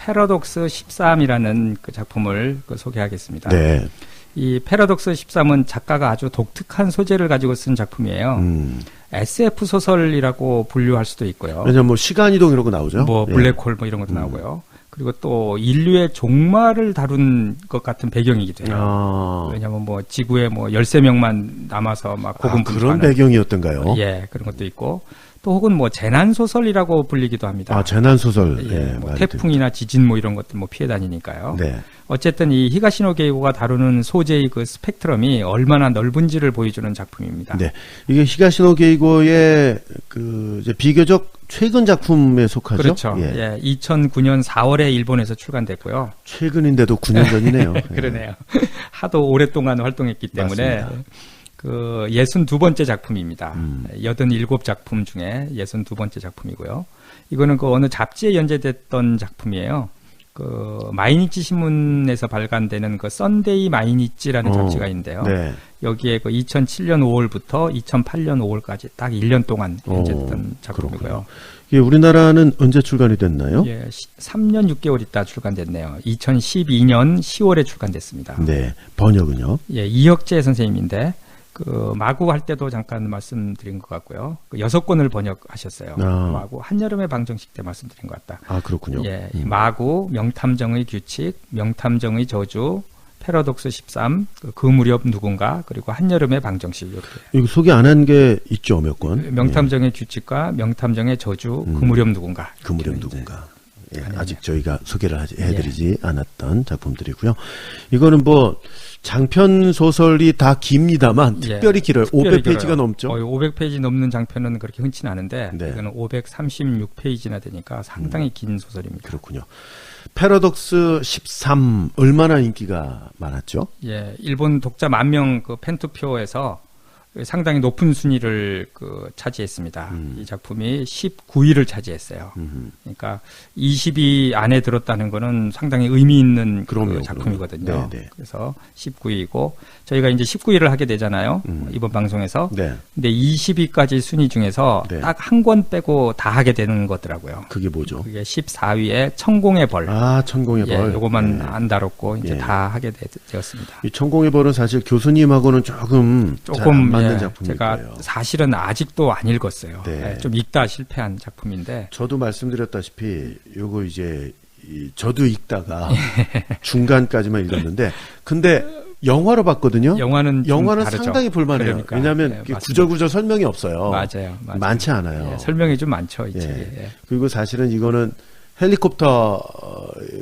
패러독스 13이라는 그 작품을 소개하겠습니다. 네. 이 패러독스 13은 작가가 아주 독특한 소재를 가지고 쓴 작품이에요. SF 소설이라고 분류할 수도 있고요. 왜냐면 뭐 시간 이동 이런 거 나오죠. 뭐 블랙홀 뭐 이런 것도 나오고요. 그리고 또 인류의 종말을 다룬 것 같은 배경이기도 해요. 왜냐하면 뭐 지구에 뭐 13명만 남아서 막 고군분투하는 그런 배경이었던가요? 예, 그런 것도 있고 또 혹은 뭐 재난 소설이라고 불리기도 합니다. 재난 소설. 예, 뭐 태풍이나 지진 뭐 이런 것들 뭐 피해 다니니까요. 네. 어쨌든 이 히가시노 게이고가 다루는 소재의 그 스펙트럼이 얼마나 넓은지를 보여주는 작품입니다. 네, 이게 히가시노 게이고의 그 이제 비교적 최근 작품에 속하죠. 그렇죠. 예, 2009년 4월에 일본에서 출간됐고요. 최근인데도 9년 전이네요. 그러네요. 하도 오랫동안 활동했기 때문에 맞습니다. 그 62번째 작품입니다. 87작품 중에 62번째 작품이고요. 이거는 그 어느 잡지에 연재됐던 작품이에요. 그 마이니치 신문에서 발간되는 그 썬데이 마이니치라는 잡지가 있는데요. 네. 여기에 그 2007년 5월부터 2008년 5월까지 딱 1년 동안 연재됐던 작품이고요. 이게 우리나라는 언제 출간이 됐나요? 예, 3년 6개월 있다 출간됐네요. 2012년 10월에 출간됐습니다. 네. 번역은요? 예, 이혁재 선생님인데 그 마구 할 때도 잠깐 말씀드린 것 같고요. 그 6권을 번역하셨어요. 마구 한여름의 방정식 때 말씀드린 것 같다. 그렇군요. 예, 마구, 명탐정의 규칙, 명탐정의 저주, 패러독스 13, 그 무렵 누군가, 그리고 한여름의 방정식 이렇게. 이거 소개 안 한 게 있죠, 몇 권? 명탐정의 규칙과 명탐정의 저주, 그 무렵 누군가. 그 무렵 누군가. 예, 아직 저희가 소개를 해드리지 않았던 작품들이고요. 이거는 뭐 장편 소설이 다 깁니다만 특별히 길어요. 500페이지가 넘죠. 500페이지 넘는 장편은 그렇게 흔치는 않은데 네. 이거는 536페이지나 되니까 상당히 긴 소설입니다. 그렇군요. 패러독스 13 얼마나 인기가 많았죠? 예, 일본 독자 10,000명 그 팬투표에서 상당히 높은 순위를 그 차지했습니다. 이 작품이 19위를 차지했어요. 그러니까 20위 안에 들었다는 거는 상당히 의미 있는 그 작품이거든요. 네, 네. 그래서 19위고 저희가 이제 19위를 하게 되잖아요. 이번 방송에서. 네. 근데 20위까지 순위 중에서 네. 딱 한 권 빼고 다 하게 되는 거더라고요. 그게 뭐죠? 그게 14위에 천공의 벌. 천공의 벌. 예, 요것만 안 다뤘고 이제 다 하게 되었습니다. 이 천공의 벌은 사실 교수님하고는 조금 안 맞는 작품일 제가 거예요. 사실은 아직도 안 읽었어요. 네. 좀 읽다 실패한 작품인데. 저도 말씀드렸다시피 요거 이제 저도 읽다가 중간까지만 읽었는데 근데 영화로 봤거든요. 영화는 상당히 볼만해요. 왜냐하면 구절구절 설명이 없어요. 맞아요. 많지 않아요. 예, 설명이 좀 많죠. 이 책이. 예. 그리고 사실은 이거는 헬리콥터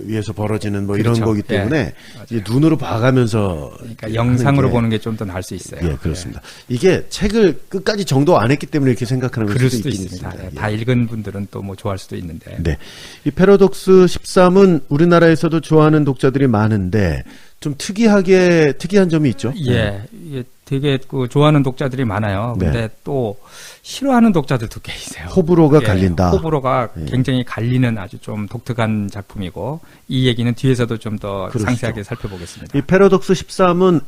위에서 벌어지는 뭐 그렇죠. 이런 거기 때문에 이제 눈으로 봐가면서 그러니까 영상으로 보는 게 좀 더 나을 수 있어요. 예, 그렇습니다. 이게 책을 끝까지 정도 안 했기 때문에 이렇게 생각하는 그럴 수도 수도 있긴 있습니다. 있습니다. 다 읽은 분들은 또 뭐 좋아할 수도 있는데. 네. 이 패러독스 13은 우리나라에서도 좋아하는 독자들이 많은데 좀 특이한 점이 있죠. 예. 이게 되게 그 좋아하는 독자들이 많아요. 근데 또 싫어하는 독자들도 계세요. 호불호가 갈린다. 호불호가 굉장히 갈리는 아주 좀 독특한 작품이고 이 얘기는 뒤에서도 좀 더 상세하게 살펴보겠습니다. 이 패러독스 13은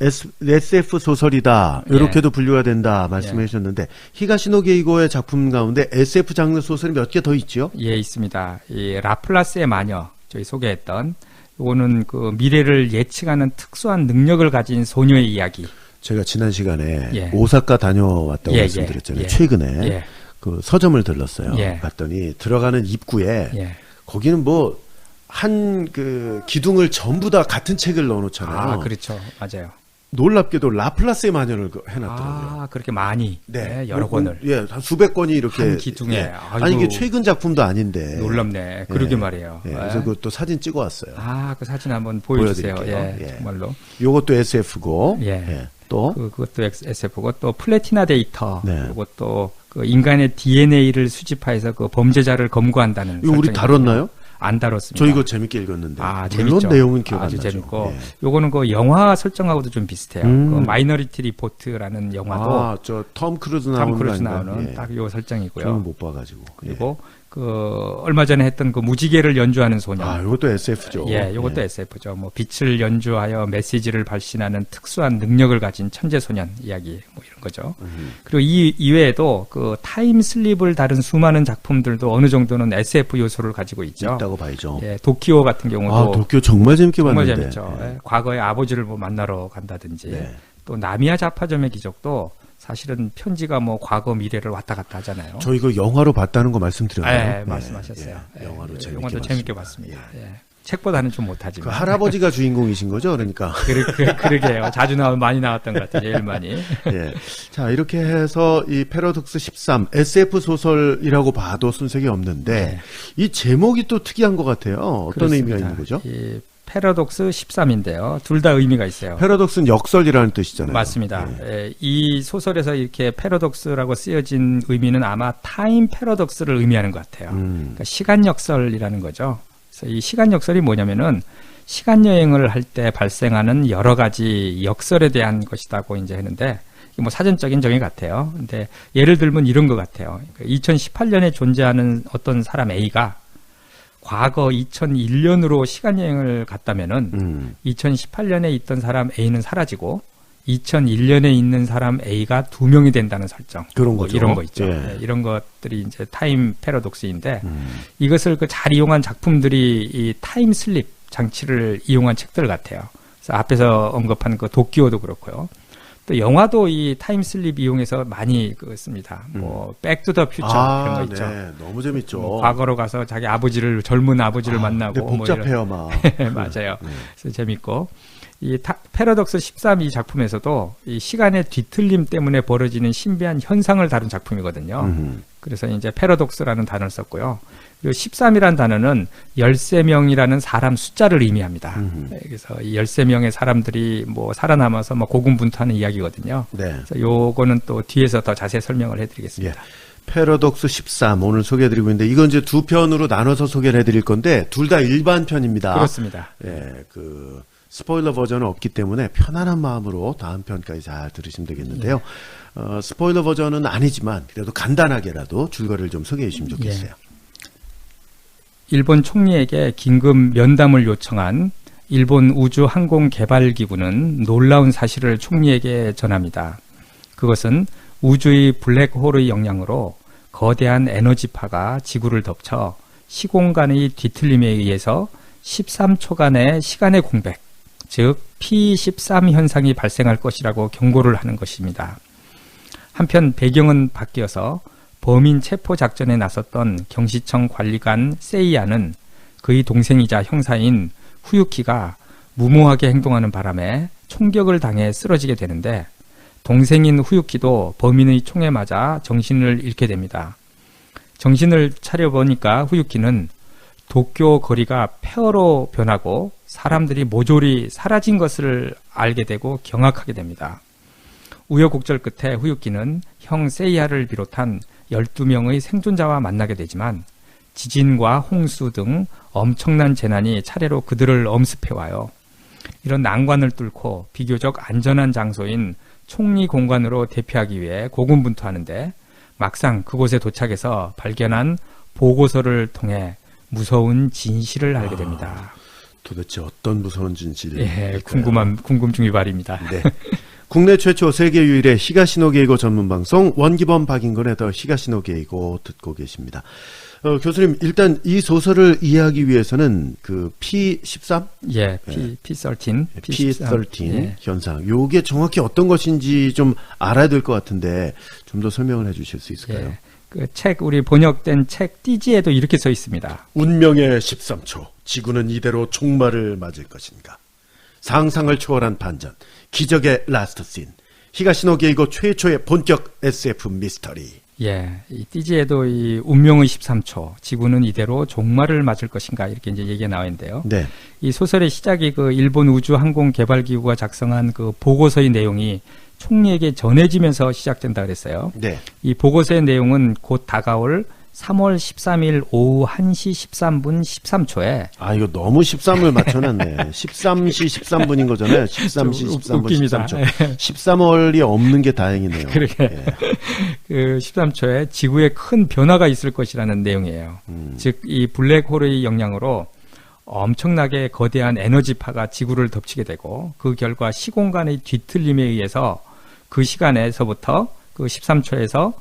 SF 소설이다. 이렇게도 분류가 된다 말씀해 주셨는데 히가시노 게이고의 작품 가운데 SF 장르 소설이 몇 개 더 있죠? 예, 있습니다. 이 라플라스의 마녀 저희 소개했던 요거는 그 미래를 예측하는 특수한 능력을 가진 소녀의 이야기. 제가 지난 시간에 오사카 다녀왔다고 말씀드렸잖아요. 최근에 그 서점을 들렀어요. 갔더니 들어가는 입구에 거기는 뭐 한 그 기둥을 전부 다 같은 책을 넣어놓잖아요. 그렇죠. 맞아요. 놀랍게도 라플라스의 마녀를 해놨더라고요. 그렇게 많이. 여러 권을. 한 수백 권이 이렇게. 한 기둥에. 아니, 이게 최근 작품도 아닌데. 놀랍네. 그러게 말이에요. 그래서 그것도 사진 찍어 왔어요. 그 사진 한번 보여주세요. 정말로. 요것도 SF고. 또. 그것도 SF고, 또 플래티나 데이터. 그것도 그 인간의 DNA를 수집해서 그 범죄자를 검거한다는. 이거 우리 다뤘나요? 안 다뤘습니다. 저 이거 재밌게 읽었는데. 재밌죠. 물론 내용은 기억 안 아주 나죠. 재밌고. 요거는 그 영화 설정하고도 좀 비슷해요. 그 마이너리티 리포트라는 영화도. 저 톰 크루즈 나오는 딱 요 설정이고요. 저는 못 봐가지고. 그리고 얼마 전에 했던 그 무지개를 연주하는 소년. 아, 이것도 SF죠. 예, 이것도 SF죠. 뭐 빛을 연주하여 메시지를 발신하는 특수한 능력을 가진 천재 소년 이야기 뭐 이런 거죠. 그리고 이 이외에도 그 타임 슬립을 다룬 수많은 작품들도 어느 정도는 SF 요소를 가지고 있죠. 있다고 봐야죠. 예, 도쿄 같은 경우도 아, 도쿄 정말 재밌게 봤는데. 정말 재밌죠. 예, 과거에 아버지를 뭐 만나러 간다든지 네. 또 나미야 자파점의 기적도 사실은 편지가 뭐 과거 미래를 왔다 갔다 하잖아요. 저 이거 영화로 봤다는 거 말씀드렸나요? 네, 말씀하셨어요. 예, 영화로 영화도 재밌게 봤습니다. 예. 책보다는 좀 못하지만. 그 할아버지가 주인공이신 거죠, 그러니까. 그러게요. 자주 많이 나왔던 것 같아요, 제일 많이. 예. 자, 이렇게 해서 이 패러독스 13 SF 소설이라고 봐도 손색이 없는데 네. 이 제목이 또 특이한 것 같아요. 어떤 그렇습니다. 의미가 있는 거죠? 이 패러독스 13인데요. 둘 다 의미가 있어요. 패러독스는 역설이라는 뜻이잖아요. 맞습니다. 예, 이 소설에서 이렇게 패러독스라고 쓰여진 의미는 아마 타임 패러독스를 의미하는 것 같아요. 그러니까 시간 역설이라는 거죠. 그래서 이 시간 역설이 뭐냐면은 시간 여행을 할 때 발생하는 여러 가지 역설에 대한 것이라고 이제 했는데 뭐 사전적인 정의 같아요. 근데 예를 들면 이런 것 같아요. 2018년에 존재하는 어떤 사람 A가 과거 2001년으로 시간여행을 갔다면은 2018년에 있던 사람 A는 사라지고 2001년에 있는 사람 A가 2명이 된다는 설정. 그런 거죠. 이런 거 있죠. 예. 네, 이런 것들이 이제 타임 패러독스인데 이것을 잘 이용한 작품들이 이 타임 슬립 장치를 이용한 책들 같아요. 그래서 앞에서 언급한 그 도쿄도 그렇고요. 또 영화도 이 타임 슬립 이용해서 많이 씁니다. 뭐 백투더퓨처 이런 거 있죠. 네, 너무 재밌죠. 과거로 가서 자기 젊은 아버지를 만나고 근데 복잡해요, 뭐 맞아요. 그래서 재밌고 이 패러독스 13 이 작품에서도 이 시간의 뒤틀림 때문에 벌어지는 신비한 현상을 다룬 작품이거든요. 그래서 이제 패러독스라는 단어를 썼고요. 그리고 13이라는 단어는 13명이라는 사람 숫자를 의미합니다. 그래서 이 13명의 사람들이 뭐 살아남아서 뭐 고군분투하는 이야기거든요. 네. 그래서 요거는 또 뒤에서 더 자세히 설명을 해드리겠습니다. 예. 패러독스 13 오늘 소개해드리고 있는데 이건 이제 두 편으로 나눠서 소개를 해드릴 건데 둘 다 일반 편입니다. 그렇습니다. 예, 스포일러 버전은 없기 때문에 편안한 마음으로 다음 편까지 잘 들으시면 되겠는데요. 스포일러 버전은 아니지만 그래도 간단하게라도 줄거리를 좀 소개해 주시면 좋겠어요. 일본 총리에게 긴급 면담을 요청한 일본 우주항공개발기구는 놀라운 사실을 총리에게 전합니다. 그것은 우주의 블랙홀의 영향으로 거대한 에너지파가 지구를 덮쳐 시공간의 뒤틀림에 의해서 13초간의 시간의 공백, 즉 P13 현상이 발생할 것이라고 경고를 하는 것입니다. 한편 배경은 바뀌어서 범인 체포 작전에 나섰던 경시청 관리관 세이야는 그의 동생이자 형사인 후유키가 무모하게 행동하는 바람에 총격을 당해 쓰러지게 되는데 동생인 후유키도 범인의 총에 맞아 정신을 잃게 됩니다. 정신을 차려보니까 후유키는 도쿄 거리가 폐허로 변하고 사람들이 모조리 사라진 것을 알게 되고 경악하게 됩니다. 우여곡절 끝에 후유키는 형 세이야를 비롯한 12명의 생존자와 만나게 되지만 지진과 홍수 등 엄청난 재난이 차례로 그들을 엄습해와요. 이런 난관을 뚫고 비교적 안전한 장소인 총리 공간으로 대피하기 위해 고군분투하는데 막상 그곳에 도착해서 발견한 보고서를 통해 무서운 진실을 알게 됩니다. 도대체 어떤 무서운 진실이? 예, 궁금증이 발입니다. 네. 국내 최초 세계 유일의 히가시노 게이고 전문 방송 원기범 박인권의 더 히가시노 게이고 듣고 계십니다. 교수님 일단 이 소설을 이해하기 위해서는 그 P13? 예, P13. P13 예. 현상. 요게 정확히 어떤 것인지 좀 알아야 될 것 같은데 좀 더 설명을 해 주실 수 있을까요? 예. 그 책, 우리 번역된 책 띠지에도 이렇게 써 있습니다. 운명의 13초. 지구는 이대로 종말을 맞을 것인가. 상상을 초월한 반전. 기적의 라스트 씬. 히가시노 게이고 최초의 본격 SF 미스터리. 예, 이 띠지에도 이 운명의 13초, 지구는 이대로 종말을 맞을 것인가 이렇게 이제 얘기가 나와 있는데요. 네. 이 소설의 시작이 그 일본 우주항공개발기구가 작성한 그 보고서의 내용이 총리에게 전해지면서 시작된다 그랬어요. 네. 이 보고서의 내용은 곧 다가올 3월 13일 오후 1시 13분 13초에. 아, 이거 너무 13을 맞춰놨네. 13시 13분인 거잖아요. 13시 13분 웃깁니다. 13초. 13월이 없는 게 다행이네요. 그러게. 예. 그 13초에 지구에 큰 변화가 있을 것이라는 내용이에요. 즉, 이 블랙홀의 영향으로 엄청나게 거대한 에너지파가 지구를 덮치게 되고 그 결과 시공간의 뒤틀림에 의해서 그 시간에서부터 그 13초에서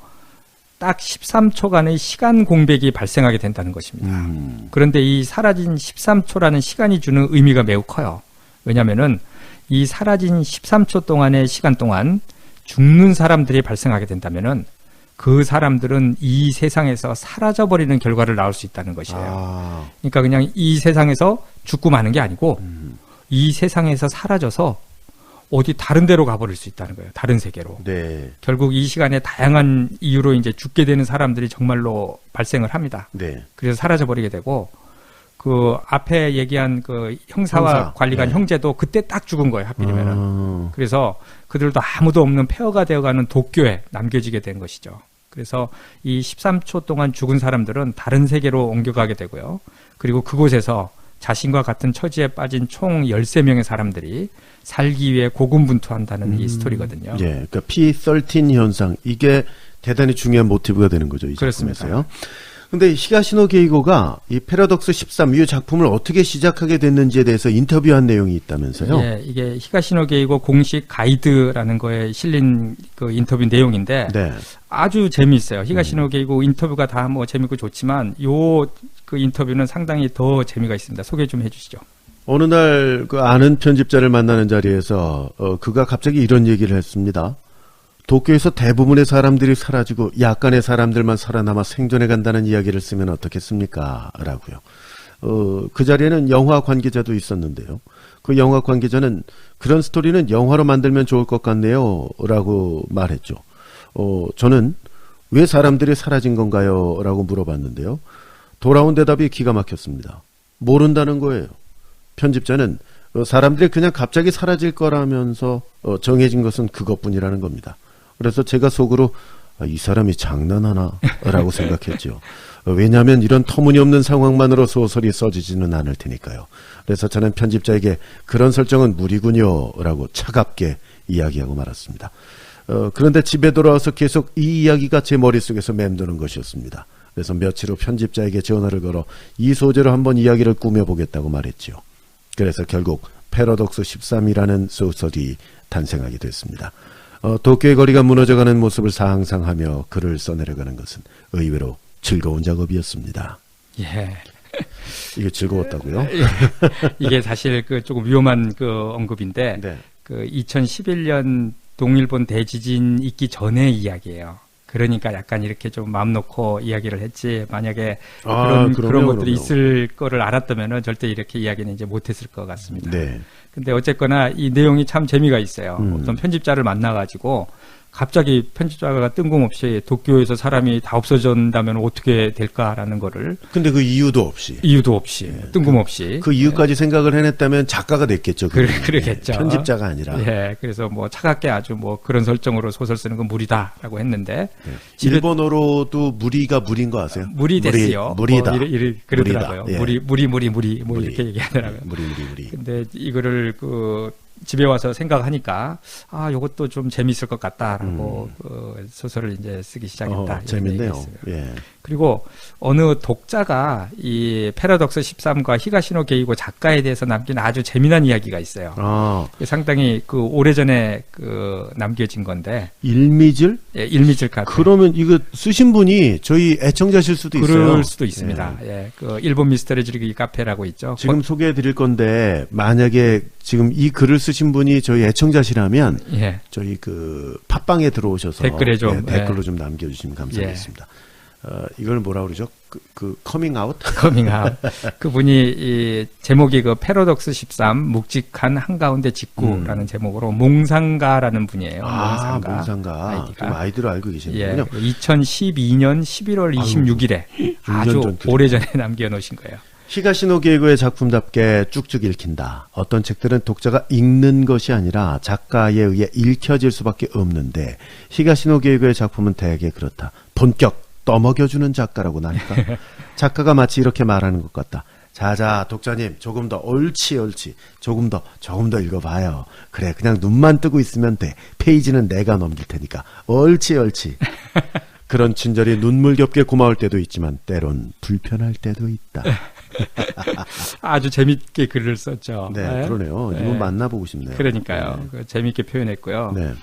딱 13초간의 시간 공백이 발생하게 된다는 것입니다. 그런데 이 사라진 13초라는 시간이 주는 의미가 매우 커요. 왜냐하면은 이 사라진 13초 동안의 시간 동안 죽는 사람들이 발생하게 된다면은 그 사람들은 이 세상에서 사라져버리는 결과를 낳을 수 있다는 것이에요. 그러니까 그냥 이 세상에서 죽고 마는 게 아니고 이 세상에서 사라져서 어디 다른 데로 가버릴 수 있다는 거예요. 다른 세계로. 네. 결국 이 시간에 다양한 이유로 이제 죽게 되는 사람들이 정말로 발생을 합니다. 네. 그래서 사라져버리게 되고 그 앞에 얘기한 그 형사와 관리관 형제도 그때 딱 죽은 거예요. 하필이면은. 그래서 그들도 아무도 없는 폐허가 되어가는 도쿄에 남겨지게 된 것이죠. 그래서 이 13초 동안 죽은 사람들은 다른 세계로 옮겨가게 되고요. 그리고 그곳에서 자신과 같은 처지에 빠진 총 13명의 사람들이 살기 위해 고군분투한다는 이 스토리거든요. 예, 그러니까 P13 현상, 이게 대단히 중요한 모티브가 되는 거죠. 이 작품에서요. 근데 히가시노 게이고가 이 패러독스 13, 이 작품을 어떻게 시작하게 됐는지에 대해서 인터뷰한 내용이 있다면서요? 예, 이게 히가시노 게이고 공식 가이드라는 거에 실린 그 인터뷰 내용인데 네. 아주 재미있어요. 히가시노 게이고 인터뷰가 다 뭐 재밌고 좋지만 요 그 인터뷰는 상당히 더 재미가 있습니다. 소개 좀 해주시죠. 어느 날 그 아는 편집자를 만나는 자리에서 그가 갑자기 이런 얘기를 했습니다. 도쿄에서 대부분의 사람들이 사라지고 약간의 사람들만 살아남아 생존해 간다는 이야기를 쓰면 어떻겠습니까? 라고요. 그 자리에는 영화 관계자도 있었는데요. 그 영화 관계자는 그런 스토리는 영화로 만들면 좋을 것 같네요. 라고 말했죠. 저는 왜 사람들이 사라진 건가요? 라고 물어봤는데요. 돌아온 대답이 기가 막혔습니다. 모른다는 거예요. 편집자는 사람들이 그냥 갑자기 사라질 거라면서 정해진 것은 그것뿐이라는 겁니다. 그래서 제가 속으로 이 사람이 장난하나? 라고 생각했죠. 왜냐하면 이런 터무니없는 상황만으로 소설이 써지지는 않을 테니까요. 그래서 저는 편집자에게 그런 설정은 무리군요. 라고 차갑게 이야기하고 말았습니다. 그런데 집에 돌아와서 계속 이 이야기가 제 머릿속에서 맴도는 것이었습니다. 그래서 며칠 후 편집자에게 전화를 걸어 이 소재로 한번 이야기를 꾸며보겠다고 말했죠. 그래서 결국 패러독스 13이라는 소설이 탄생하게 됐습니다. 도쿄의 거리가 무너져가는 모습을 상상하며 글을 써내려가는 것은 의외로 즐거운 작업이었습니다. 예. 이게 즐거웠다고요? 이게 사실 그 조금 위험한 그 언급인데, 네. 그 2011년 동일본 대지진 있기 전의 이야기예요. 그러니까 약간 이렇게 좀 마음 놓고 이야기를 했지, 만약에 그런 것들이 있을 거를 알았다면은 절대 이렇게 이야기는 이제 못했을 것 같습니다. 네. 근데 어쨌거나 이 내용이 참 재미가 있어요. 어떤 편집자를 만나가지고 갑자기 편집자가 뜬금없이 도쿄에서 사람이 다 없어진다면 어떻게 될까라는 거를. 근데 그 이유도 없이. 네. 뜬금없이. 그 이유까지 생각을 해냈다면 작가가 됐겠죠. 그러겠죠. 편집자가 아니라. 예. 그래서 뭐 차갑게 아주 뭐 그런 설정으로 소설 쓰는 건 무리다라고 했는데. 네. 일본어로도 무리가 무리인 거 아세요? 무리 됐어요. 무리다. 그러더라고요. 무리다. 예. 무리 뭐 이렇게 얘기하더라고요. 무리. 근데 이거를 집에 와서 생각하니까 요것도 좀 재미있을 것 같다라고 소설을 이제 쓰기 시작했다. 재밌네요. 예. 그리고 어느 독자가 이 패러독스 13과 히가시노 게이고 작가에 대해서 남긴 아주 재미난 이야기가 있어요. 상당히 오래전에 남겨진 건데. 일미즐? 예, 일미즐 카페. 그러면 이거 쓰신 분이 저희 애청자실 수도 있어요. 그럴 수도 있습니다. 예. 일본 미스터리 즐기기 카페라고 있죠. 지금 소개해 드릴 건데 만약에 지금 이 글을 쓰신 분이 저희 애청자시라면 예. 저희 팟빵에 들어오셔서 댓글로 좀 남겨주시면 감사하겠습니다. 이걸 뭐라 그러죠? 커밍아웃? 커밍아웃. 그분이 이 제목이 패러독스 13 묵직한 한가운데 직구라는 제목으로 몽상가라는 분이에요. 몽상가. 좀 아이디로 알고 계시는군요. 예, 2012년 11월 26일에 아주 오래전에 남겨놓으신 거예요. 히가시노 게이고의 작품답게 쭉쭉 읽힌다. 어떤 책들은 독자가 읽는 것이 아니라 작가에 의해 읽혀질 수밖에 없는데 히가시노 게이고의 작품은 대개 그렇다. 본격 떠먹여주는 작가라고 나니까 작가가 마치 이렇게 말하는 것 같다. 자자 독자님 조금 더 옳지 조금 더 읽어봐요. 그래 그냥 눈만 뜨고 있으면 돼. 페이지는 내가 넘길 테니까 옳지 그런 친절이 눈물겹게 고마울 때도 있지만 때론 불편할 때도 있다. 아주 재밌게 글을 썼죠. 네, 그러네요. 이분 만나보고 싶네요. 그러니까요. 재밌게 표현했고요. 네.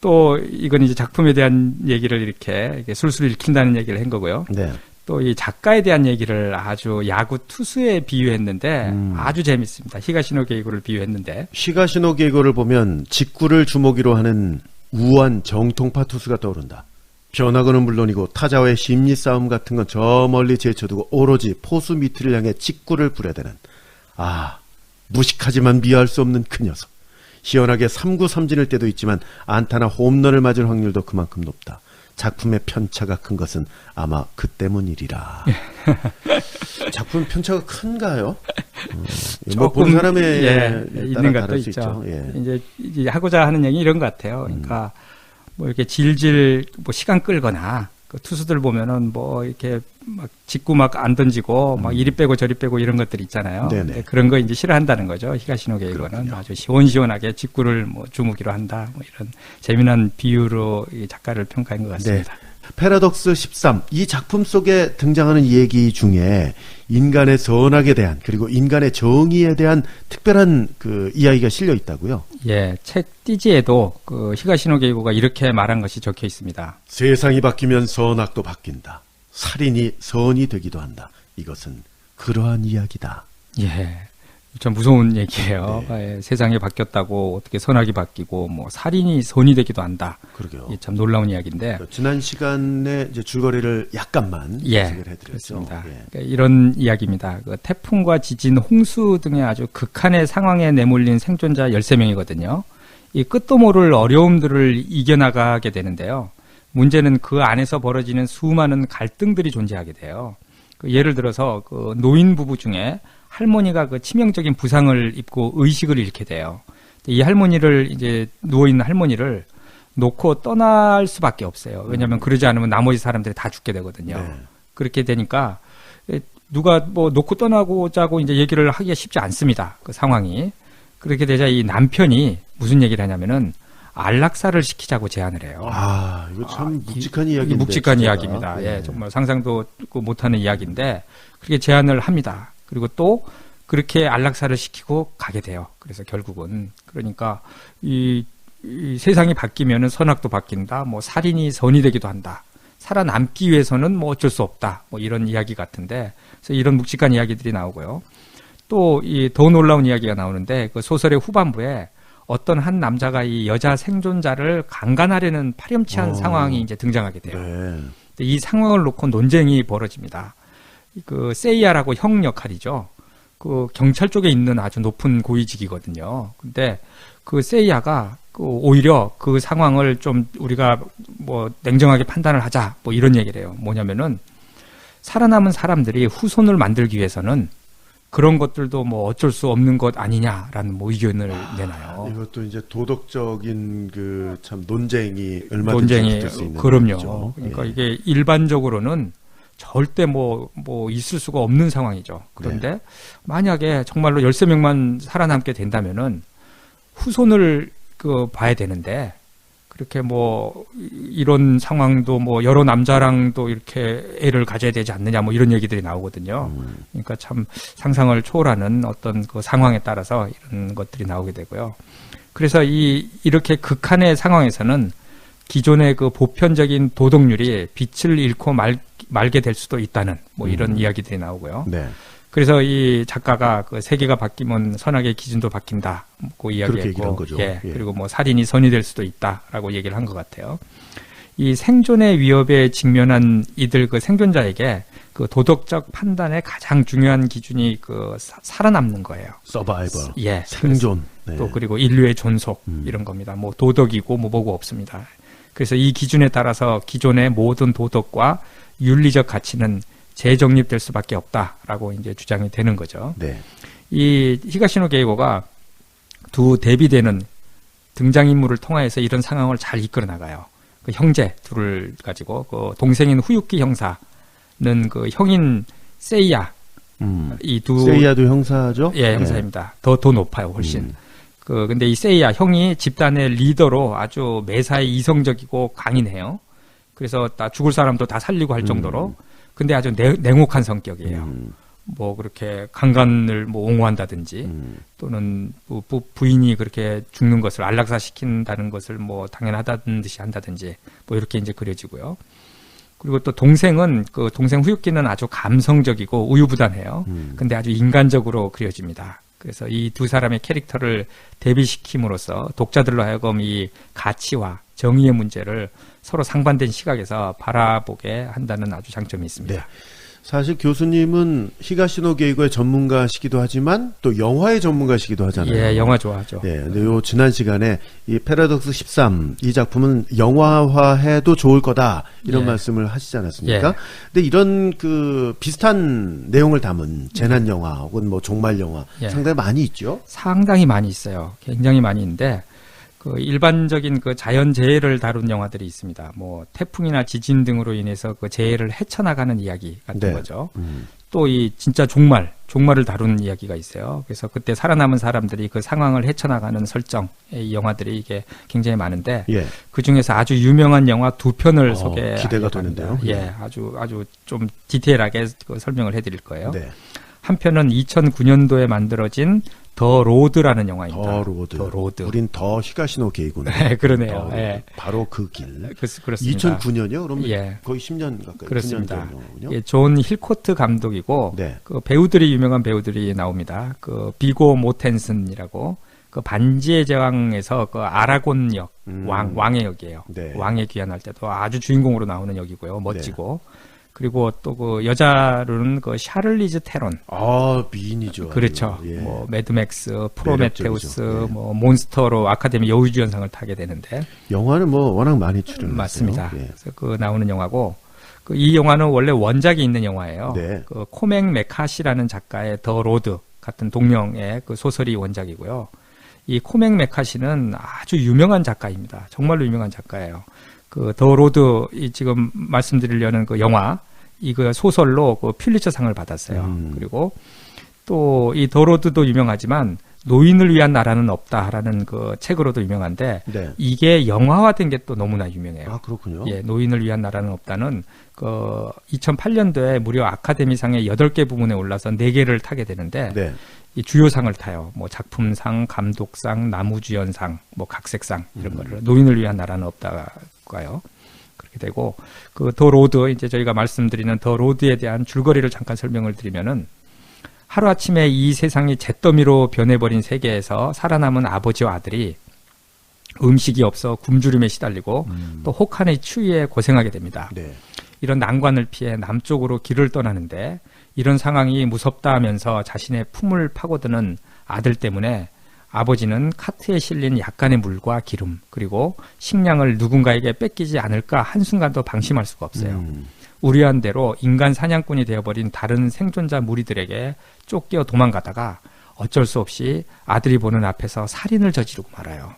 또 이건 이제 작품에 대한 얘기를 이렇게 술술 읽힌다는 얘기를 한 거고요. 네. 또 이 작가에 대한 얘기를 아주 야구 투수에 비유했는데 아주 재밌습니다. 히가시노 게이고를 비유했는데 히가시노 게이고를 보면 직구를 주먹이로 하는 우아한 정통파 투수가 떠오른다. 변화구는 물론이고 타자와의 심리 싸움 같은 건 저 멀리 제쳐두고 오로지 포수 밑을 향해 직구를 부려대는 무식하지만 미워할 수 없는 그 녀석. 희한하게 3구 삼진일 때도 있지만 안타나 홈런을 맞을 확률도 그만큼 높다. 작품의 편차가 큰 것은 아마 그 때문이리라. 작품 편차가 큰가요? 뭐 본 사람의 있는 것도 있죠. 이제 하고자 하는 얘기 이런 것 같아요. 그러니까 뭐 이렇게 질질 뭐 시간 끌거나 그 투수들 보면은 뭐 이렇게 막 직구 막 안 던지고 막 이리 빼고 저리 빼고 이런 것들 있잖아요. 그런 거 이제 싫어한다는 거죠. 히가시노 게이고는 아주 시원시원하게 직구를 뭐 주무기로 한다. 뭐 이런 재미난 비유로 이 작가를 평가한 것 같습니다. 네. 패러독스 13. 이 작품 속에 등장하는 얘기 중에 인간의 선악에 대한 그리고 인간의 정의에 대한 특별한 그 이야기가 실려 있다고요? 예, 책 띠지에도 그 히가시노 게이고가 이렇게 말한 것이 적혀 있습니다. 세상이 바뀌면 선악도 바뀐다. 살인이 선이 되기도 한다. 이것은 그러한 이야기다. 예. 참 무서운 얘기예요. 네. 예, 세상이 바뀌었다고 어떻게 선악이 바뀌고 뭐 살인이 선이 되기도 한다. 그러게요. 예, 참 놀라운 이야기인데. 지난 시간에 이제 줄거리를 약간만 소개를 해드렸죠. 그렇습니다. 그러니까 이런 이야기입니다. 그 태풍과 지진, 홍수 등의 아주 극한의 상황에 내몰린 생존자 13명이거든요. 이 끝도 모를 어려움들을 이겨나가게 되는데요. 문제는 그 안에서 벌어지는 수많은 갈등들이 존재하게 돼요. 그 예를 들어서 그 노인 부부 중에 할머니가 그 치명적인 부상을 입고 의식을 잃게 돼요. 이 할머니를 이제 누워있는 할머니를 놓고 떠날 수밖에 없어요. 왜냐하면 그러지 않으면 나머지 사람들이 다 죽게 되거든요. 네. 그렇게 되니까 누가 뭐 놓고 떠나고자고 이제 얘기를 하기가 쉽지 않습니다. 그 상황이. 그렇게 되자 이 남편이 무슨 얘기를 하냐면은 안락사를 시키자고 제안을 해요. 이거 참 묵직한 이야기인데. 묵직한 이야기입니다. 예, 정말 상상도 못하는 이야기인데 그렇게 제안을 합니다. 그리고 또 그렇게 안락사를 시키고 가게 돼요. 그래서 결국은 그러니까 이 세상이 바뀌면은 선악도 바뀐다. 뭐 살인이 선이 되기도 한다. 살아남기 위해서는 뭐 어쩔 수 없다. 뭐 이런 이야기 같은데 그래서 이런 묵직한 이야기들이 나오고요. 또 이 더 놀라운 이야기가 나오는데 그 소설의 후반부에 어떤 한 남자가 이 여자 생존자를 강간하려는 파렴치한 상황이 이제 등장하게 돼요. 네. 이 상황을 놓고 논쟁이 벌어집니다. 그 세이야라고 형 역할이죠. 그 경찰 쪽에 있는 아주 높은 고위직이거든요. 근데 그 세이야가 그 오히려 그 상황을 좀 우리가 뭐 냉정하게 판단을 하자 뭐 이런 얘기를 해요. 뭐냐면은 살아남은 사람들이 후손을 만들기 위해서는 그런 것들도 뭐 어쩔 수 없는 것 아니냐라는 뭐 의견을 내놔요. 이것도 이제 도덕적인 그 참 논쟁이 얼마든지 있을 수 있는 그럼요. 거죠. 그러니까 이게 일반적으로는 절대 뭐 있을 수가 없는 상황이죠. 그런데 만약에 정말로 13명만 살아남게 된다면은 후손을 그 봐야 되는데 그렇게 뭐 이런 상황도 뭐 여러 남자랑도 이렇게 애를 가져야 되지 않느냐 뭐 이런 얘기들이 나오거든요. 그러니까 참 상상을 초월하는 어떤 그 상황에 따라서 이런 것들이 나오게 되고요. 그래서 이렇게 극한의 상황에서는 기존의 그 보편적인 도덕률이 빛을 잃고 말게 될 수도 있다는 뭐 이런 이야기들이 나오고요. 네. 그래서 이 작가가 그 세계가 바뀌면 선악의 기준도 바뀐다고 이야기했고, 그리고 뭐 살인이 선이 될 수도 있다라고 얘기를 한 것 같아요. 이 생존의 위협에 직면한 이들 그 생존자에게 그 도덕적 판단의 가장 중요한 기준이 그 살아남는 거예요. 서바이벌. 예. 생존. 네. 또 그리고 인류의 존속 이런 겁니다. 뭐 도덕이고 뭐 뭐고 없습니다. 그래서 이 기준에 따라서 기존의 모든 도덕과 윤리적 가치는 재정립될 수밖에 없다라고 이제 주장이 되는 거죠. 네. 이 히가시노 게이고가 두 대비되는 등장인물을 통해서 이런 상황을 잘 이끌어 나가요. 그 형제 둘을 가지고 그 동생인 후유키 형사는 그 형인 세이야 이 두 세이야도 형사죠? 예, 형사입니다. 더 높아요, 훨씬. 근데 이 세이야 형이 집단의 리더로 아주 매사에 이성적이고 강인해요. 그래서 다 죽을 사람도 다 살리고 할 정도로. 근데 아주 냉혹한 성격이에요. 뭐 그렇게 강간을 뭐 옹호한다든지 또는 부인이 그렇게 죽는 것을 안락사시킨다는 것을 뭐 당연하다는 듯이 한다든지 뭐 이렇게 이제 그려지고요. 그리고 또 동생은 그 동생 후유키는 아주 감성적이고 우유부단해요. 근데 아주 인간적으로 그려집니다. 그래서 이 두 사람의 캐릭터를 대비시킴으로써 독자들로 하여금 이 가치와 정의의 문제를 서로 상반된 시각에서 바라보게 한다는 아주 장점이 있습니다. 네. 사실 교수님은 히가시노 게이고의 전문가시기도 하지만 또 영화의 전문가시기도 하잖아요. 예, 영화 좋아하죠. 예, 근데 요 지난 시간에 이 패러독스 13 이 작품은 영화화해도 좋을 거다 이런 말씀을 하시지 않았습니까? 예. 근데 이런 그 비슷한 내용을 담은 재난 영화 혹은 뭐 종말 영화 상당히 많이 있죠. 상당히 많이 있어요. 굉장히 많이 있는데 그 일반적인 그 자연 재해를 다룬 영화들이 있습니다. 뭐 태풍이나 지진 등으로 인해서 그 재해를 헤쳐나가는 이야기 같은 거죠. 또 이 진짜 종말을 다룬 이야기가 있어요. 그래서 그때 살아남은 사람들이 그 상황을 헤쳐나가는 설정의 영화들이 이게 굉장히 많은데 그 중에서 아주 유명한 영화 두 편을 기대가 되는데요. 예, 아주 좀 디테일하게 그 설명을 해드릴 거예요. 한 편은 2009년도에 만들어진 더 로드라는 영화입니다. 더 로드. 우린 더 히가시노 게이고네. 네, 그러네요. 예. 바로 그 길. 그렇습니다. 2009년이요? 그럼 거의 10년 가까이. 그렇습니다. 예, 존 힐코트 감독이고 그 배우들이 유명한 배우들이 나옵니다. 그 비고 모텐슨이라고 그 반지의 제왕에서 그 아라곤 역 왕의 역이에요. 왕의 귀환할 때도 아주 주인공으로 나오는 역이고요. 멋지고. 그리고 또 그 여자로는 그 샤를리즈 테론. 미인이죠. 그렇죠. 뭐 매드맥스, 프로메테우스, 뭐 몬스터로 아카데미 여우주연상을 타게 되는데. 영화는 뭐 워낙 많이 출연했어요. 맞습니다. 그래서 그 나오는 영화고, 이 영화는 원래 원작이 있는 영화예요. 그 코맥 메카시라는 작가의 더 로드 같은 동명의 그 소설이 원작이고요. 이 코맥 메카시는 아주 유명한 작가입니다. 정말로 유명한 작가예요. 그 더 로드 지금 말씀드리려는 그 영화 이거 소설로 그 퓰리처상을 받았어요. 그리고 또 이 더 로드도 유명하지만 노인을 위한 나라는 없다라는 그 책으로도 유명한데 이게 영화화된 게 또 너무나 유명해요. 그렇군요. 예, 노인을 위한 나라는 없다는 그 2008년도에 무려 아카데미상의 8개 부문에 올라서 4개를 타게 되는데 이 주요상을 타요. 뭐 작품상, 감독상, 나무주연상, 뭐 각색상 이런 거를 노인을 위한 나라는 없다가요. 그렇게 되고 그 더 로드 이제 저희가 말씀드리는 더 로드에 대한 줄거리를 잠깐 설명을 드리면은 하루아침에 이 세상이 잿더미로 변해버린 세계에서 살아남은 아버지와 아들이 음식이 없어 굶주림에 시달리고 또 혹한의 추위에 고생하게 됩니다. 이런 난관을 피해 남쪽으로 길을 떠나는데 이런 상황이 무섭다 하면서 자신의 품을 파고드는 아들 때문에 아버지는 카트에 실린 약간의 물과 기름 그리고 식량을 누군가에게 뺏기지 않을까 한순간도 방심할 수가 없어요. 우려한 대로 인간 사냥꾼이 되어버린 다른 생존자 무리들에게 쫓겨 도망가다가 어쩔 수 없이 아들이 보는 앞에서 살인을 저지르고 말아요.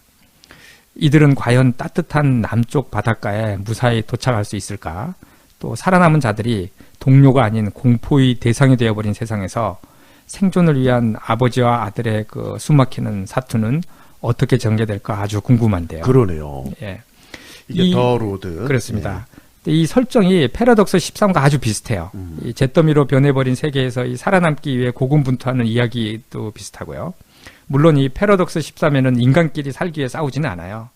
이들은 과연 따뜻한 남쪽 바닷가에 무사히 도착할 수 있을까? 또 살아남은 자들이 동료가 아닌 공포의 대상이 되어버린 세상에서 생존을 위한 아버지와 아들의 그 숨막히는 사투는 어떻게 전개될까 아주 궁금한데요. 그러네요. 예. 이게 더 로드. 그렇습니다. 이 설정이 패러독스 13과 아주 비슷해요. 이 잿더미로 변해버린 세계에서 이 살아남기 위해 고군분투하는 이야기도 비슷하고요. 물론 이 패러독스 13에는 인간끼리 살기 위해 싸우지는 않아요.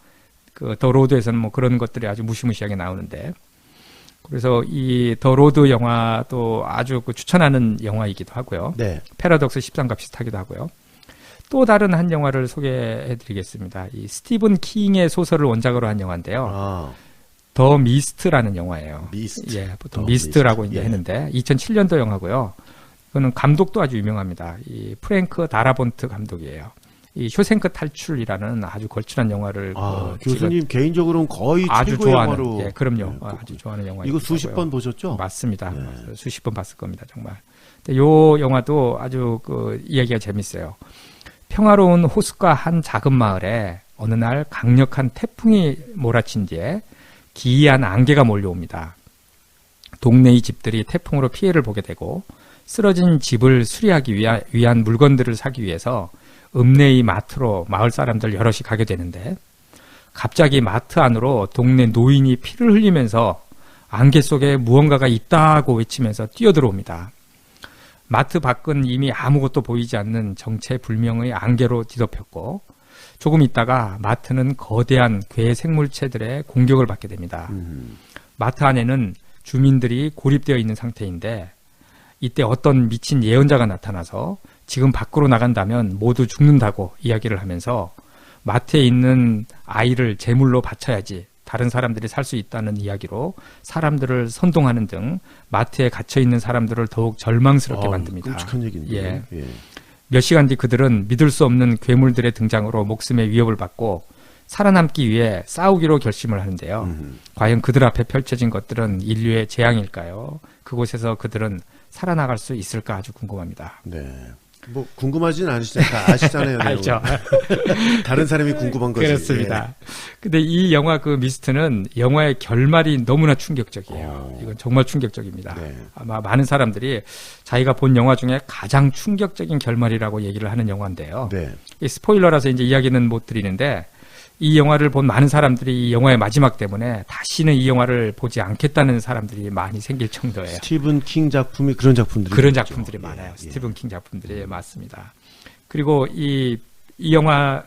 그 더 로드에서는 뭐 그런 것들이 아주 무시무시하게 나오는데. 그래서 이 더 로드 영화도 아주 그 추천하는 영화이기도 하고요. 패러독스 13과 비슷하기도 하고요. 또 다른 한 영화를 소개해드리겠습니다. 이 스티븐 킹의 소설을 원작으로 한 영화인데요. 더 미스트라는 영화예요. 보통 미스트라고 이제 했는데 2007년도 영화고요. 이거는 감독도 아주 유명합니다. 이 프랭크 다라본트 감독이에요. 이 쇼생크 탈출이라는 아주 걸출한 영화를 교수님 개인적으로는 거의 아주 최고의 좋아하는 영화로 그럼요. 아주 좋아하는 영화. 이거 수십 번 보셨죠? 맞습니다. 수십 번 봤을 겁니다, 정말. 근데 요 영화도 아주 그 이야기가 재밌어요. 평화로운 호숫가 한 작은 마을에 어느 날 강력한 태풍이 몰아친 뒤에 기이한 안개가 몰려옵니다. 동네의 집들이 태풍으로 피해를 보게 되고 쓰러진 집을 수리하기 위한 물건들을 사기 위해서 읍내의 마트로 마을 사람들 여럿이 가게 되는데 갑자기 마트 안으로 동네 노인이 피를 흘리면서 안개 속에 무언가가 있다고 외치면서 뛰어들어옵니다. 마트 밖은 이미 아무것도 보이지 않는 정체불명의 안개로 뒤덮였고 조금 있다가 마트는 거대한 괴 생물체들의 공격을 받게 됩니다. 마트 안에는 주민들이 고립되어 있는 상태인데 이때 어떤 미친 예언자가 나타나서 지금 밖으로 나간다면 모두 죽는다고 이야기를 하면서 마트에 있는 아이를 제물로 바쳐야지 다른 사람들이 살 수 있다는 이야기로 사람들을 선동하는 등 마트에 갇혀있는 사람들을 더욱 절망스럽게 만듭니다. 끔찍한 얘기인데. 예. 몇 시간 뒤 그들은 믿을 수 없는 괴물들의 등장으로 목숨의 위협을 받고 살아남기 위해 싸우기로 결심을 하는데요. 과연 그들 앞에 펼쳐진 것들은 인류의 재앙일까요? 그곳에서 그들은 살아나갈 수 있을까 아주 궁금합니다. 네. 뭐 궁금하진 않으시잖아요. 다 아시잖아요. 알죠. 다른 사람이 궁금한 거지. 그렇습니다. 근데 이 영화 그 미스트는 영화의 결말이 너무나 충격적이에요. 이건 정말 충격적입니다. 네. 아마 많은 사람들이 자기가 본 영화 중에 가장 충격적인 결말이라고 얘기를 하는 영화인데요. 네. 이 스포일러라서 이제 이야기는 못 드리는데 이 영화를 본 많은 사람들이 이 영화의 마지막 때문에 다시는 이 영화를 보지 않겠다는 사람들이 많이 생길 정도예요. 스티븐 킹 작품이 그런 작품들이 많아요. 스티븐 킹 작품들이 맞습니다. 그리고 이 영화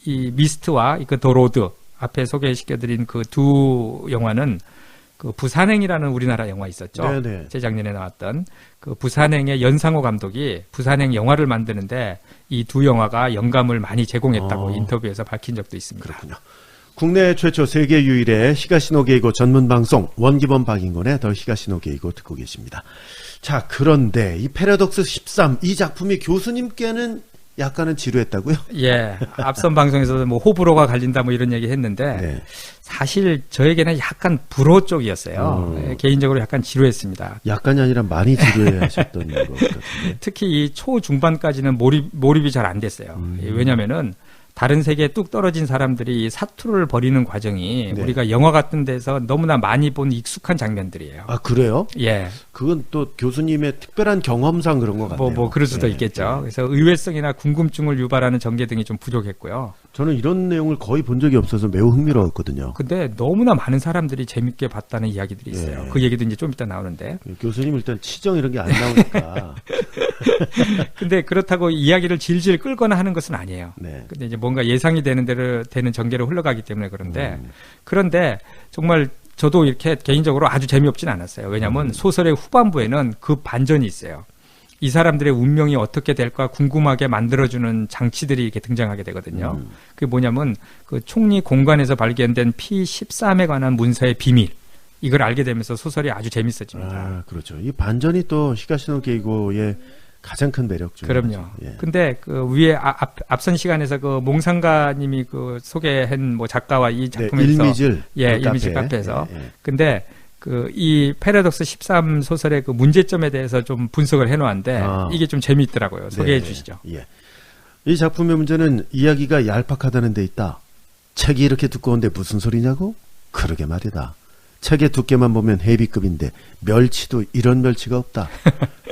이 미스트와 그 더 로드 앞에 소개시켜드린 그 두 영화는 그 부산행이라는 우리나라 영화 있었죠. 네네. 재작년에 나왔던 그 부산행의 연상호 감독이 부산행 영화를 만드는데 이 두 영화가 영감을 많이 제공했다고 인터뷰에서 밝힌 적도 있습니다. 그렇군요. 국내 최초 세계 유일의 히가시노 게이고 전문 방송 원기범 박인권의 더 히가시노 게이고 듣고 계십니다. 자, 그런데 이 패러독스 13 이 작품이 교수님께는 약간은 지루했다고요? 예. 앞선 방송에서도 뭐 호불호가 갈린다 뭐 이런 얘기 했는데 네. 사실 저에게는 약간 불호 쪽이었어요. 개인적으로 약간 지루했습니다. 약간이 아니라 많이 지루해 하셨던 것 같은데. 특히 이 초중반까지는 몰입이 잘 안 됐어요. 왜냐면은 다른 세계에 뚝 떨어진 사람들이 사투를 벌이는 과정이 네. 우리가 영화 같은 데서 너무나 많이 본 익숙한 장면들이에요. 아, 그래요? 예. 그건 또 교수님의 특별한 경험상 그런 것 같네요. 뭐 그럴 수도 네. 있겠죠. 그래서 의외성이나 궁금증을 유발하는 전개 등이 좀 부족했고요. 저는 이런 내용을 거의 본 적이 없어서 매우 흥미로웠거든요. 근데 너무나 많은 사람들이 재밌게 봤다는 이야기들이 있어요. 예. 그 얘기도 이제 좀 이따 나오는데. 교수님 일단 치정 이런 게 안 나오니까. 근데 그렇다고 이야기를 질질 끌거나 하는 것은 아니에요. 네. 근데 이제 뭔가 예상이 되는 대로 되는 전개로 흘러가기 때문에 그런데 정말 저도 이렇게 개인적으로 아주 재미없진 않았어요. 왜냐하면 소설의 후반부에는 그 반전이 있어요. 이 사람들의 운명이 어떻게 될까 궁금하게 만들어주는 장치들이 이렇게 등장하게 되거든요. 그게 뭐냐면 그 총리 공간에서 발견된 P13에 관한 문서의 비밀. 이걸 알게 되면서 소설이 아주 재밌어집니다. 아, 그렇죠. 이 반전이 또 히가시노 게이고의 가장 큰 매력 중에 그럼요. 예. 근데 그 위에 앞선 시간에서 그 몽상가님이 그 소개한 뭐 작가와 이 작품에서 일미질 일미질 카페에서 근데 그 이 패러독스 13 소설의 그 문제점에 대해서 좀 분석을 해놓았는데 이게 좀 재미있더라고요. 소개해 주시죠. 예. 이 작품의 문제는 이야기가 얄팍하다는 데 있다. 책이 이렇게 두꺼운데 무슨 소리냐고? 그러게 말이다. 책의 두께만 보면 헤비급인데 멸치도 이런 멸치가 없다.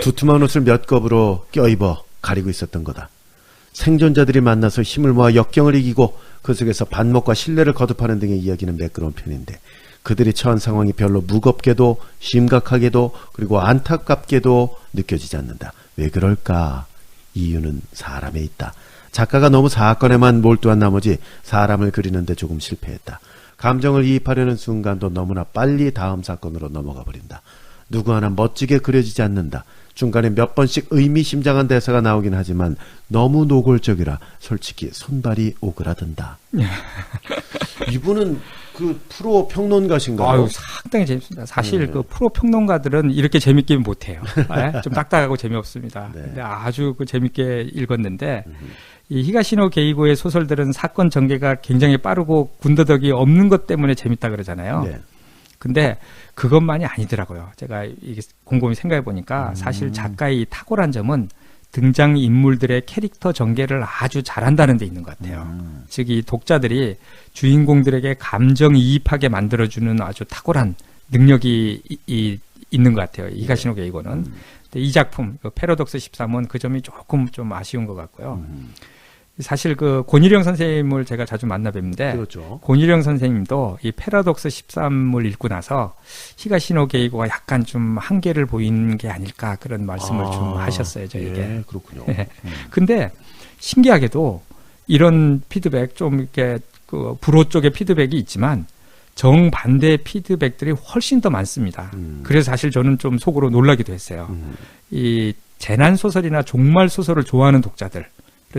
두툼한 옷을 몇 겹으로 껴입어 가리고 있었던 거다. 생존자들이 만나서 힘을 모아 역경을 이기고 그 속에서 반목과 신뢰를 거듭하는 등의 이야기는 매끄러운 편인데 그들이 처한 상황이 별로 무겁게도 심각하게도 그리고 안타깝게도 느껴지지 않는다. 왜 그럴까? 이유는 사람에 있다. 작가가 너무 사건에만 몰두한 나머지 사람을 그리는데 조금 실패했다. 감정을 이입하려는 순간도 너무나 빨리 다음 사건으로 넘어가 버린다. 누구 하나 멋지게 그려지지 않는다. 중간에 몇 번씩 의미심장한 대사가 나오긴 하지만 너무 노골적이라 솔직히 손발이 오그라든다. 이분은 그 프로 평론가신가요? 아유, 상당히 재밌습니다. 사실 그 프로 평론가들은 이렇게 재밌게 못해요. 좀 딱딱하고 재미없습니다. 네. 근데 아주 그 재밌게 읽었는데 이 히가시노 게이고의 소설들은 사건 전개가 굉장히 빠르고 군더더기 없는 것 때문에 재밌다 그러잖아요. 네. 근데 그것만이 아니더라고요. 제가 이게 곰곰이 생각해 보니까 사실 작가의 탁월한 점은 등장 인물들의 캐릭터 전개를 아주 잘한다는 데 있는 것 같아요. 즉 이 독자들이 주인공들에게 감정이입하게 만들어주는 아주 탁월한 능력이 있는 것 같아요. 히가시노 게이고는. 이 작품 패러독스 13은 그 점이 조금 좀 아쉬운 것 같고요. 사실 그 권일영 선생님을 제가 자주 만나 뵙는데 그렇죠. 권일영 선생님도 이 패러독스 13을 읽고 나서 히가시노 게이고가 약간 좀 한계를 보이는 게 아닐까 그런 말씀을 좀 하셨어요, 저에게. 예, 그렇군요. 근데 신기하게도 이런 피드백 좀 이렇게 그 불호 쪽의 피드백이 있지만 정반대의 피드백들이 훨씬 더 많습니다. 그래서 사실 저는 좀 속으로 놀라기도 했어요. 이 재난 소설이나 종말 소설을 좋아하는 독자들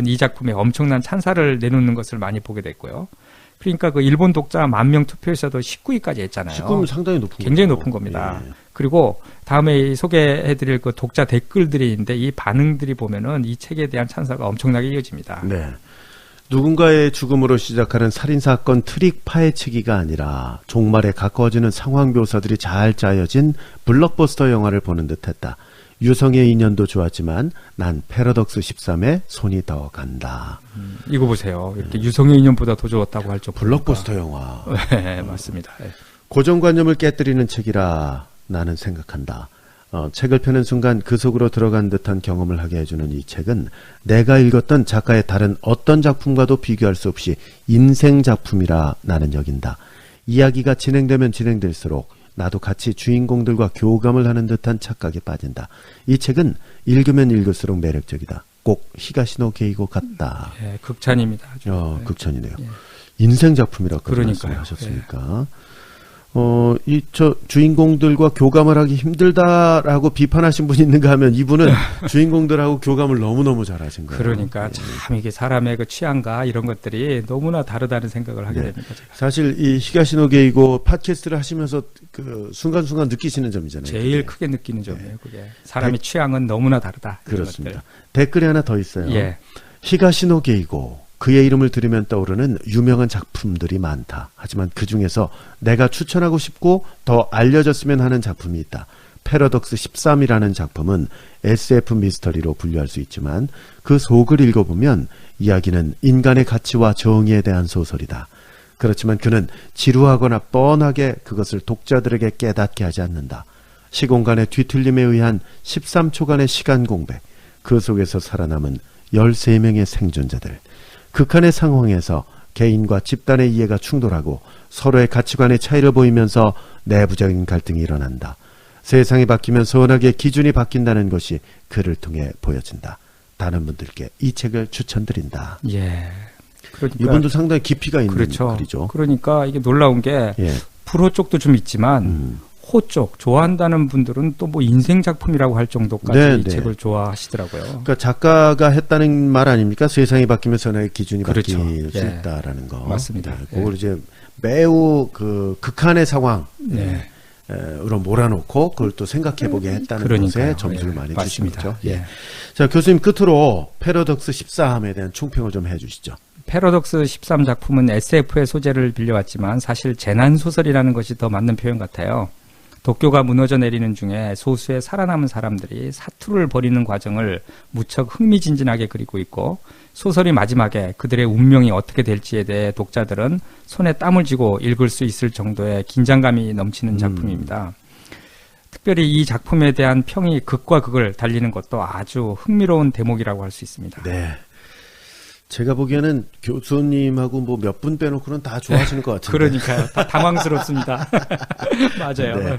이 작품에 엄청난 찬사를 내놓는 것을 많이 보게 됐고요. 그러니까 그 일본 독자 10,000명 투표에서도 19위까지 했잖아요. 19위는 상당히 높은 굉장히 높은 겁니다. 예. 그리고 다음에 소개해드릴 그 독자 댓글들이 있는데 이 반응들이 보면은 이 책에 대한 찬사가 엄청나게 이어집니다. 네. 누군가의 죽음으로 시작하는 살인사건 트릭 파헤치기가 아니라 종말에 가까워지는 상황 묘사들이 잘 짜여진 블록버스터 영화를 보는 듯했다. 유성의 인연도 좋았지만 난 패러독스 13에 손이 더 간다. 이거 보세요. 이렇게 유성의 인연보다 더 좋았다고 할 정도. 블록버스터 영화. 네, 맞습니다. 네. 고정관념을 깨뜨리는 책이라 나는 생각한다. 책을 펴는 순간 그 속으로 들어간 듯한 경험을 하게 해주는 이 책은 내가 읽었던 작가의 다른 어떤 작품과도 비교할 수 없이 인생 작품이라 나는 여긴다. 이야기가 진행되면 진행될수록 나도 같이 주인공들과 교감을 하는 듯한 착각에 빠진다. 이 책은 읽으면 읽을수록 매력적이다. 꼭 히가시노 게이고 같다. 예, 극찬입니다. 아주. 극찬이네요. 예. 인생 작품이라고 그러니까요. 하셨으니까. 저 주인공들과 교감을 하기 힘들다라고 비판하신 분이 있는가 하면 이분은 주인공들하고 교감을 너무너무 잘하신 거예요. 그러니까 참 이게 사람의 그 취향과 이런 것들이 너무나 다르다는 생각을 하게 됩니다. 제가. 사실 이 히가시노 게이고 팟캐스트를 하시면서 그 순간순간 느끼시는 점이잖아요. 제일 크게 느끼는 점이에요. 그게 사람의 취향은 너무나 다르다. 그렇습니다. 댓글이 하나 더 있어요. 예. 히가시노 게이고 그의 이름을 들으면 떠오르는 유명한 작품들이 많다. 하지만 그 중에서 내가 추천하고 싶고 더 알려졌으면 하는 작품이 있다. 패러독스 13이라는 작품은 SF 미스터리로 분류할 수 있지만 그 속을 읽어보면 이야기는 인간의 가치와 정의에 대한 소설이다. 그렇지만 그는 지루하거나 뻔하게 그것을 독자들에게 깨닫게 하지 않는다. 시공간의 뒤틀림에 의한 13초간의 시간 공백, 그 속에서 살아남은 13명의 생존자들, 극한의 상황에서 개인과 집단의 이해가 충돌하고 서로의 가치관의 차이를 보이면서 내부적인 갈등이 일어난다. 세상이 바뀌면 선악의 기준이 바뀐다는 것이 그를 통해 보여진다. 다른 분들께 이 책을 추천드린다. 예. 그러니까 이분도 상당히 깊이가 있는 그렇죠. 글이죠. 그러니까 이게 놀라운 게 불호 쪽도 좀 있지만 호 쪽 좋아한다는 분들은 또 뭐 인생 작품이라고 할 정도까지 이 책을 좋아하시더라고요. 그러니까 작가가 했다는 말 아닙니까? 세상이 바뀌면 선악의 기준이 그렇죠. 바뀔 수 있다라는 거. 맞습니다. 그걸 이제 매우 그 극한의 상황. 으로 몰아놓고 그걸 또 생각해보게 했다는 것에 점수를 많이 주신 거죠. 자, 교수님 끝으로 패러독스 13에 대한 총평을 좀 해주시죠. 패러독스 13 작품은 SF의 소재를 빌려왔지만 사실 재난소설이라는 것이 더 맞는 표현 같아요. 도쿄가 무너져 내리는 중에 소수의 살아남은 사람들이 사투를 벌이는 과정을 무척 흥미진진하게 그리고 있고 소설이 마지막에 그들의 운명이 어떻게 될지에 대해 독자들은 손에 땀을 쥐고 읽을 수 있을 정도의 긴장감이 넘치는 작품입니다. 특별히 이 작품에 대한 평이 극과 극을 달리는 것도 아주 흥미로운 대목이라고 할 수 있습니다. 네. 제가 보기에는 교수님하고 뭐 몇 분 빼놓고는 다 좋아하시는 것 같은데. 그러니까요. 다 당황스럽습니다. 맞아요. 네.